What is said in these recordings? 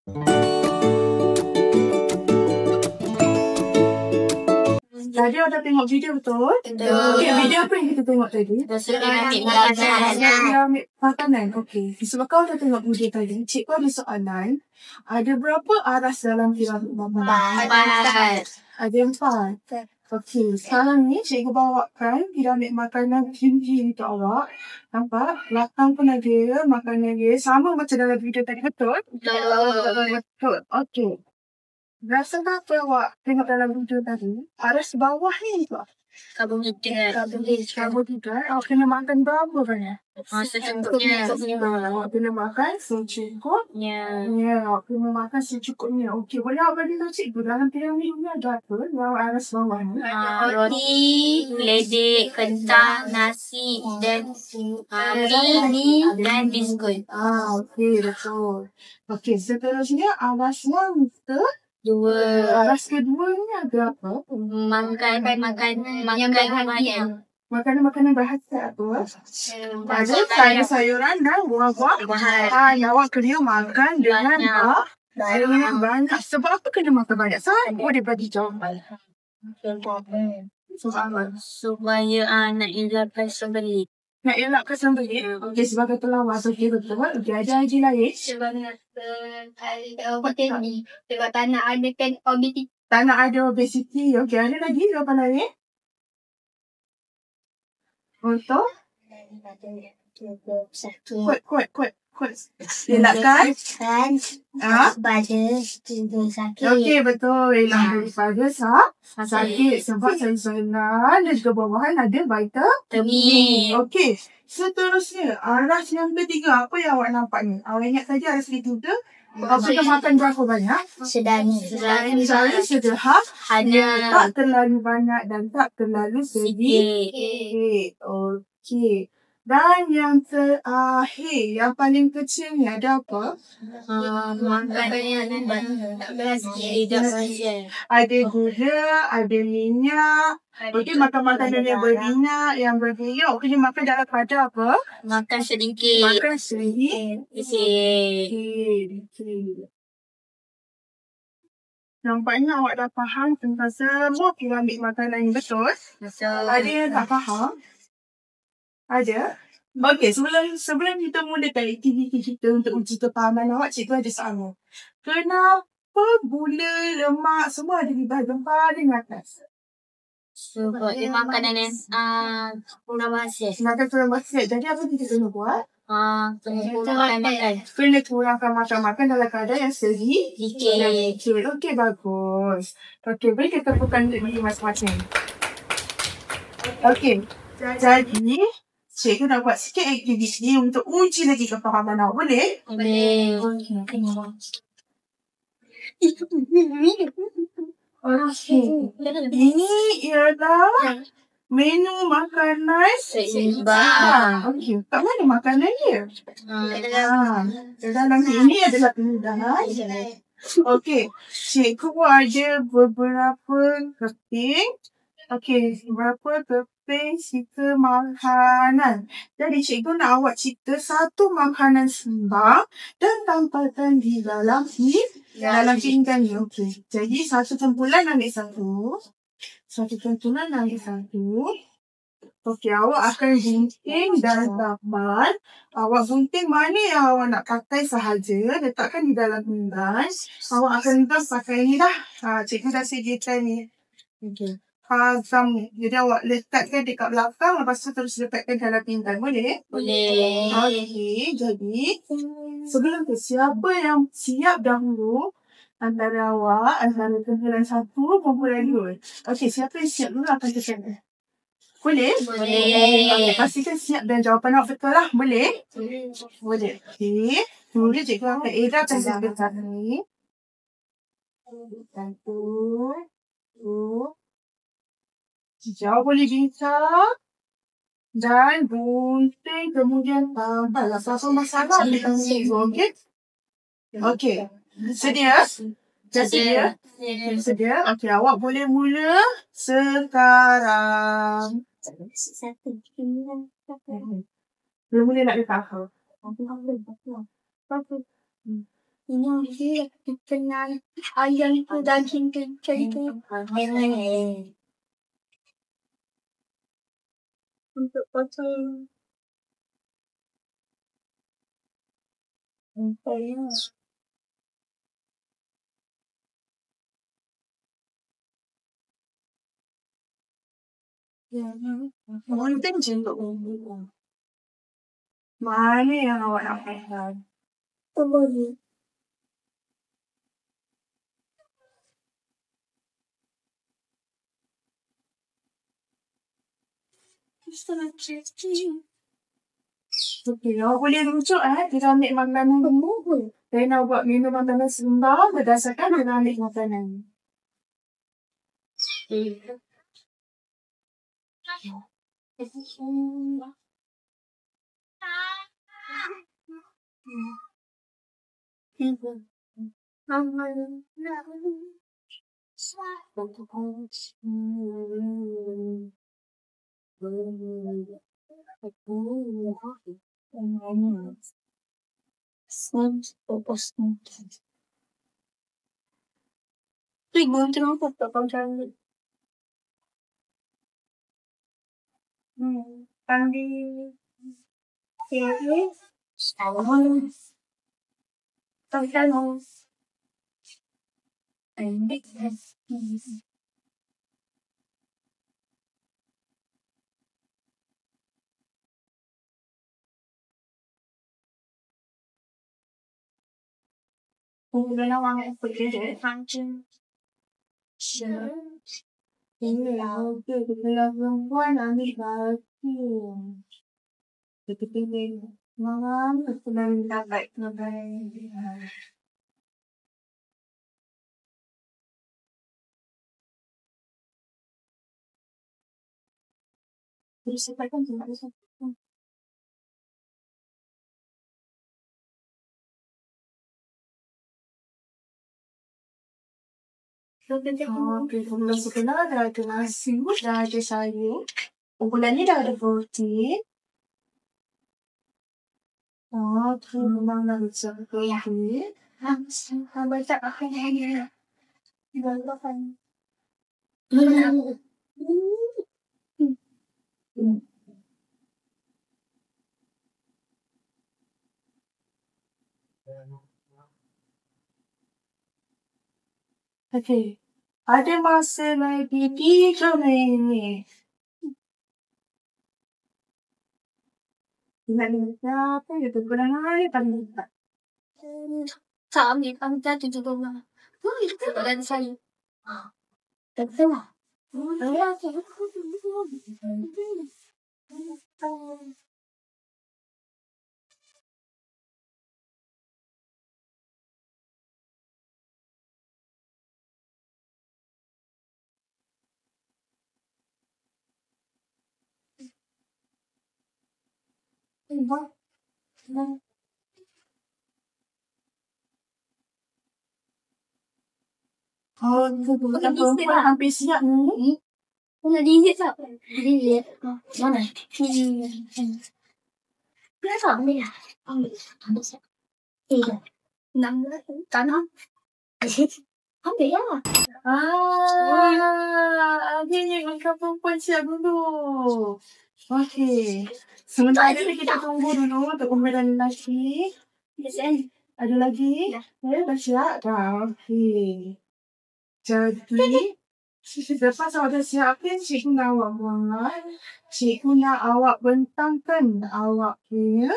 Tadi dah tengok video betul? Betul. Okay, video apa yang kita tengok tadi? Ambil Dia ambil makanan. Okay. Sebab kau dah tengok video tadi, cikgu ada soalan. Ada berapa aras dalam piramid makanan? 4. Ada 4. Okay. Sekarang ni cikgu bawakan piramid makanan tinggi untuk awak. Nampak? Belakang pun ada makanan dia. Sama macam dalam video tadi. Betul? Betul. Okay. Rasa apa awak tengok dalam video tadi? Aras bawah ni tu. Karbohidrat. Karbohidrat. Awak kena makan berapa banyak? Secukupnya. Awak kena makan secukupnya. Ya, awak kena makan secukupnya. Okey, boleh awak bagi tahu cikgu dalam piramid ni ada apa? Dalam aras bawah ni. Roti, ledek, kentang, nasi dan mie dan biskut. Okey, betul. Okey, seterusnya aras yang Dua. aras kedua ni ada apa? Makanan berhasiat apa? Ada sayur-sayuran dan buah-buahan. Awak kena makan dengan banyak. Sebab apa kena makan banyak? Boleh bagi jawapan. Soalan. Supaya nak elakkan sembelih. Nak elakkan sembelih? Okey, sebagai pelawak. Okey, betul. Okey, ada lagi lain? Sebab tak nak adakan obesiti. Tak nak ada obesiti. Okey, ada lagi jawapan lain? Untuk? Kuat. Elakkan? Badan timbul sakit. Okey, betul. Elakkan daripada sakit. Sebab sayur-sayuran dan juga buah-buahan ada vitamin. Okey, seterusnya aras yang ketiga. Apa yang awak nampak ni? Awak ingat saja aras ketiga. Awak kena makan berapa banyak? Sederhana. Sederhana. Tak terlalu banyak dan tak terlalu sedikit. Okey. Dan yang terakhir, yang paling kecil ni ada apa? Ada gula, ada minyak. Okey, makan makanan yang berminyak, yang berminyak. Okey, makan dalam kadar apa? Makan sedikit. Sedikit. Nampaknya awak dah faham tentang semua piramid makanan yang betul. Ada yang tak faham? Ada? Okey, sebelum kita mulakan aktiviti kita untuk uji kefahaman awak, cikgu ada soalan. Kenapa gula, lemak semua ada di bahagian paling atas? Sebab dia makanan yang kurang berkhasiat. Makan kurang berkhasiat. Jadi apa kita kena buat? Kurangkan makan. Kena kurangkan makan dalam kadar yang sedikit. Okey, bagus. Okey, boleh kita tepukan untuk diri masing-masing. Okey, jadi cikgu dah buat sikit aktiviti untuk uji lagi kefahaman awak. Boleh? Boleh. Ini ialah menu makanan seimbang. Okey, kat mana makanan dia? Dalam ini adalah pindahan. Okey, cikgu ada beberapa keping. Okey, beberapa keping cerita makanan. Jadi cikgu nak awak cipta satu makanan seimbang dan tampalkan di dalam pinggan ni. Okey, jadi satu kumpulan ambil satu. Okey, awak akan gunting dan tampal. Awak gunting mana yang awak nak pakai sahaja. Letakkan di dalam pinggan. Awak akan pakai ni dah. Cikgu dah sediakan ni. Okey. Jadi awak letakkan dekat belakang. Lepas tu terus letakkan dalam pinggan. Boleh? Boleh. Okey, jadi sebelum tu siapa yang siap dahulu antara kumpulan 1, kumpulan 2. Okey, siapa yang siap dulu akan tekan. Boleh? Boleh. Pastikan siap dan jawapan awak betul lah. Boleh? Boleh. Okey. Kemudian cikgu akan edarkan sebentar ni. 1, 2. Jauh boleh bincang. Dan gunting kemudian tambah. Apa masalah dengan cikgu, okey? Okey. Sedia? Sedia? Okey, awak boleh mula sekarang. Belum mula nak letak apa? Ini dia kenal ayam tu daging kencang tu. Untuk potong. Mungkin jenggot umum. Mana yang awak nak makan? Apa ni? Okey, awak boleh rujuk kita ambil makanan dulu. Dan awak buat minum makanan sembang berdasarkan kita ambil makanan. Tu ibu tengok apa tak macam ni. Tadi kemudian awak pergi hancur. Ini aku kebelah perempuan ambil baju. Ketika malam kebelah dapat kebelah. Terus sampaikan terus. Okey, kemudian sebelah dah ada nasi, dah ada sayur. Bulan ni dah ada protein. Tu memang dah besar. Okey. Baca apa yang dia. Baca. Okey. Ada masa lagi 3 minit. Nak minta apa ya? Kurang air paling tak. Tak ambil kami jatuh juga rumah. Itu dan saya. Tak tahu. Oh, bukan perempuan hampir siap ni. Nak dilihat tak? Dilihat. Mana? Berapa ambil lah? Ambil. Tiga. 6 tanah. Ambil ya. Akhirnya bukan perempuan siap dulu. Okey. Sementara kita tunggu dulu untuk pemberian nasi. Yes, Ada lagi? Ya. Dah siap? Dah. Okey. Jadi, lepas awak dah siapkan, cikgu nak awak buat. Cikgu nak awak bentangkan awak punya.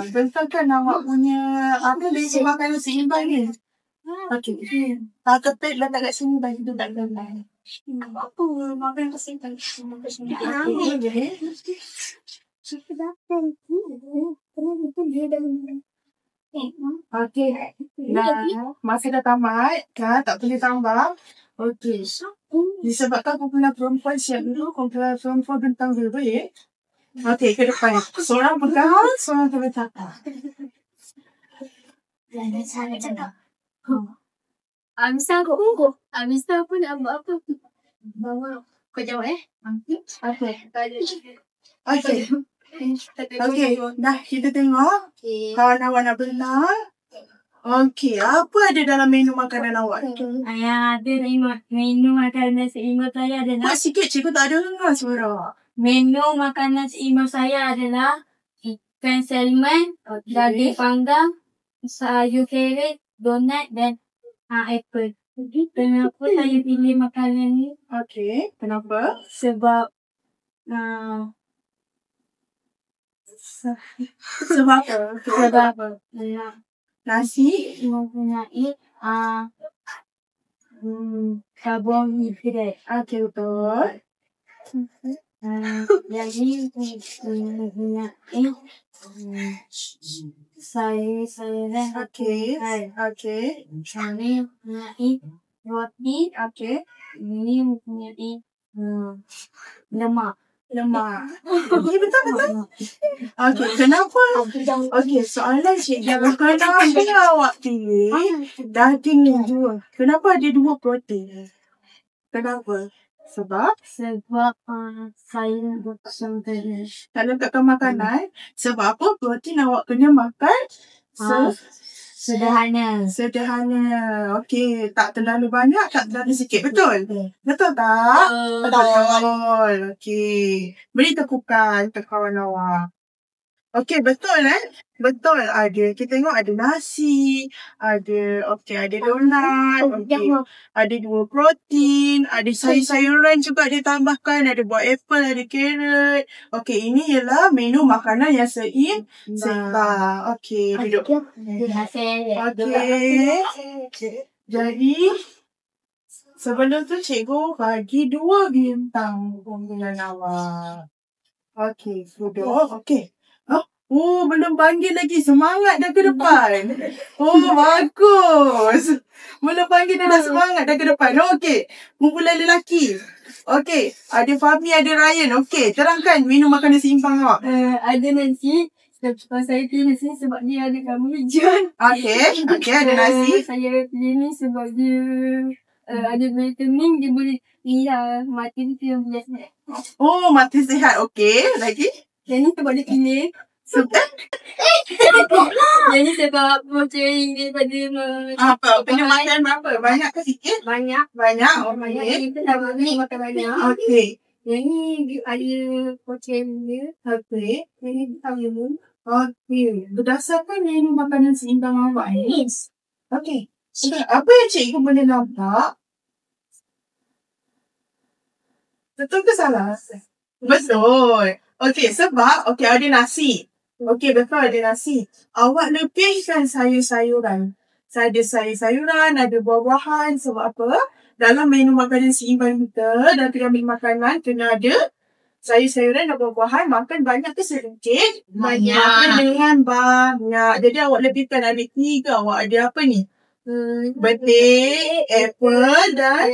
Bentangkan awak punya apa dia makanan seimbang ni. Okey. Kepit letak kat sini bagi tu tak gambar. Apa makan kesempatan? Okey. Nah, masa dah tamat kan, tak boleh tambah. Okey. Disebabkan kumpulan perempuan siap dulu, kumpulan perempuan bentang dulu ya. Okey, ke depan. Seorang pegang, seorang terletak. Jangan salah cakap. Amisa aku. Amisa pun nak buat apa? Bawa. Kau jawab Okey. Okey. Okey, dah kita tengok. Okay. Kawan awak nak berenang. Okey, apa ada dalam menu makanan awak? Yang ada menu makanan seimbang saya adalah Buat sikit, cikgu tak dengar suara. menu makanan seimbang saya adalah ikan salmon, daging panggang, sayur carrot, donat dan apple. Kenapa saya pilih makanan ni? Okey, kenapa? Sebab Sebab apa? sebab Nasi? mempunyai karbohidrat. Okey, betul. Jadi mempunyai sayur-sayuran. Okey. Okey. Ini mempunyai roti. Okey. Ini mempunyai lemak. Lemak. Okey, betul. Okey, kenapa? Okey, soalan cikgu. Kenapa awak pilih daging yang dua? Kenapa ada dua protein? Kenapa? Sebab Saya bersama tak letakkan makanan. Sebab apa? Protein awak kena makan sederhana. sederhana. Okey, tak terlalu banyak, tak terlalu sikit. Betul? Betul tak? Betul. Okey. Beri tepukan ke kawan awak. Okey, betul Betul. Ada, kita tengok ada nasi, ada donat, ada dua protein, ada sayur-sayuran juga ditambahkan, ada buah apple, ada carrot. Okey, ini ialah menu makanan yang seimbang. Okey, duduk. Okey. Jadi, sebelum tu cikgu bagi 2 bintang pemilihan awak. Okey, duduk. Okey. Oh, belum panggil lagi. Semangat dah ke depan. Oh, bagus. Belum panggil dah semangat dah ke depan. Okey. Kumpulan lelaki. Okey. Ada Fahmi, ada Ryan. Okey. Terangkan menu makanan seimbang awak. Ada nasi. Sebab saya pilih nasi sebab dia ada karbohidrat. Okey. Okey, ada nasi. Saya pilih ni sebab dia ada vitamin. Dia boleh mati tu yang boleh sihat. Oh, mati sihat. Okey. Lagi? Yang ni sebab dia pilih. Jadi sebab protein daripada Apa? Kena makan berapa? Banyak ke sikit? banyak. Banyak. Banyak Okey. kita dah makan banyak. Okey. Yang ni ada protein dia. Okey. Yang ni vitamin. Okey. Berdasarkan menu makanan seimbang awak ni. Okey. Apa yang cikgu boleh nampak? Betul ke salah? Betul. Okey, sebab ada nasi. Okey, betul ada nasi. Awak lebihkan sayur-sayuran. Ada sayur-sayuran, ada buah-buahan. Sebab apa? Dalam menu makanan seimbang kita, dalam piramid makanan, kena ada sayur-sayuran dan buah-buahan. Makan banyak ke sedikit? Banyak. Makan dengan banyak. Jadi awak lebihkan. Ada 3. Awak ada apa ni? Betik, apple dan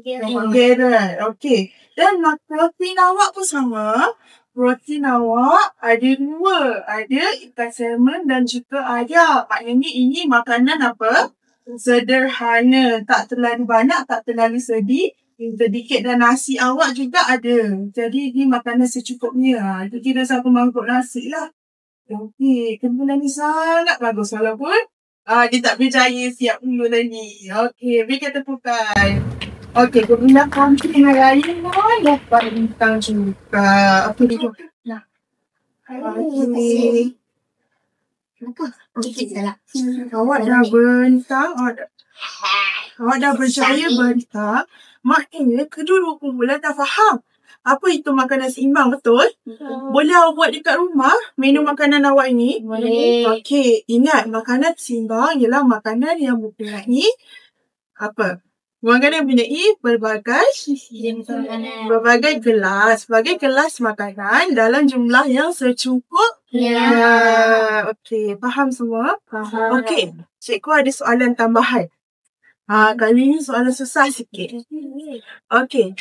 carrot. Okey. Dan protein awak pun sama. Protein awak ada 2. Ada ikan salmon dan juga ayam. Maknanya ini makanan apa? Sederhana. Tak terlalu banyak, tak terlalu sedikit. Dan nasi awak juga ada. Jadi ini makanan secukupnya. Itu kira satu mangkuk nasi lah. Okey. Kumpulan ni sangat bagus. Walaupun dia tak berjaya siap dulu tadi. Okey. Berikan tepukan. Okey, kumpulan Kampi dengan Ryan pun dapat bintang juga. Okey, duduk. Okey. Awak dah bentang. Awak dah berjaya bentang. Maknanya kedua-dua kumpulan dah faham apa itu makanan seimbang, betul? Boleh awak buat dekat rumah menu makanan awak ini? Boleh. Okey, ingat makanan seimbang ialah makanan yang mempunyai apa? Makanan yang mempunyai berbagai gelas. Sebagai gelas makanan dalam jumlah yang secukupnya. Okey, faham semua? Faham. Okey, cikgu ada soalan tambahan. Kali ni soalan susah sikit. Okey.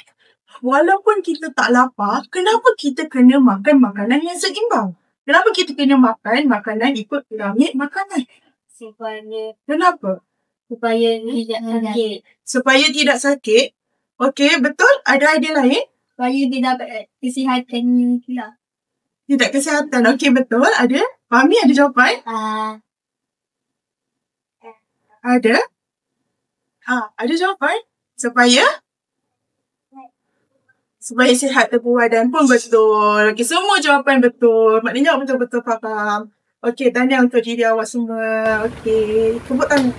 Walaupun kita tak lapar, kenapa kita kena makan makanan yang seimbang? Kenapa kita kena makan makanan ikut piramid makanan? Kenapa? Supaya tidak sakit. Supaya tidak sakit. Okey, betul. Ada idea lain? Supaya dia dapat kesihatan pula. Tidak kesihatan. Okey, betul. Ada? Fahmi ada jawapan? Ada? Ada jawapan? Supaya sihat tubuh badan pun betul. Okey, semua jawapan betul. Maknanya awak betul-betul faham. Okey, tahniah untuk diri awak semua. Okey, tepuk tangan.